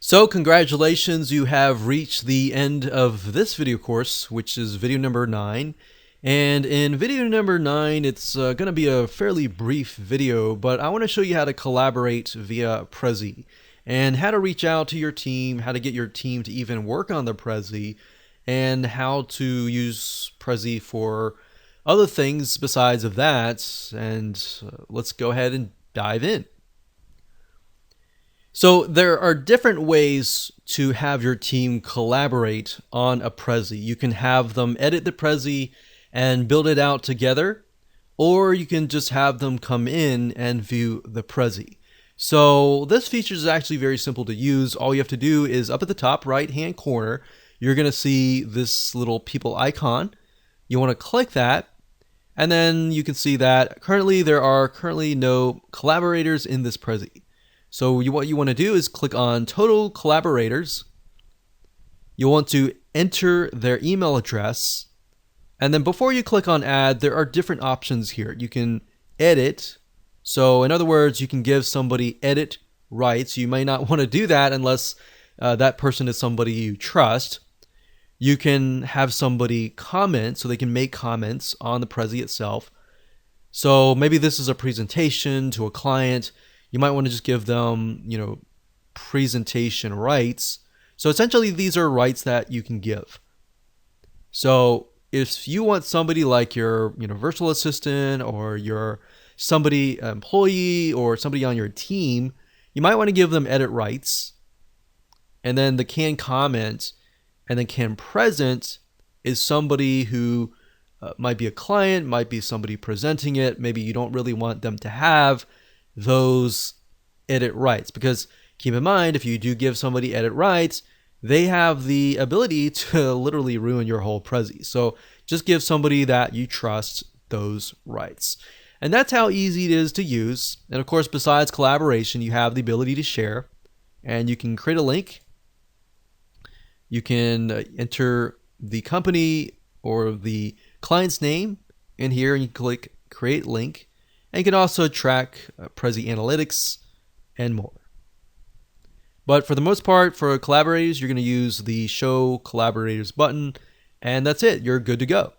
So congratulations, you have reached the end of this video course, which is video number 9. And in video number 9, it's going to be a fairly brief video, but I want to show you how to collaborate via Prezi and how to reach out to your team, how to get your team to even work on the Prezi, and how to use Prezi for other things besides of that. And let's go ahead and dive in. So there are different ways to have your team collaborate on a Prezi. You can have them edit the Prezi and build it out together, or you can just have them come in and view the Prezi. So this feature is actually very simple to use. All you have to do is up at the top right hand corner, you're going to see this little people icon. You want to click that, and then you can see that there are currently no collaborators in this Prezi. So what you want to do is click on total collaborators. You'll want to enter their email address. And then before you click on add, there are different options here. You can edit. So in other words, you can give somebody edit rights. You may not want to do that unless that person is somebody you trust. You can have somebody comment, so they can make comments on the Prezi itself. So maybe this is a presentation to a client. You might want to just give them, presentation rights. So essentially, these are rights that you can give. So if you want somebody like your virtual assistant or your somebody employee or somebody on your team, you might want to give them edit rights. And then the can comment and then can present is somebody who might be a client, might be somebody presenting it. Maybe you don't really want them to have those edit rights, because keep in mind, if you do give somebody edit rights, they have the ability to literally ruin your whole Prezi. So just give somebody that you trust those rights. And that's how easy it is to use. And of course, besides collaboration, you have the ability to share, and you can create a link. You can enter the company or the client's name in here, and you click create link. And you can also track Prezi analytics and more. But for the most part, for collaborators, you're going to use the show collaborators button, and that's it. You're good to go.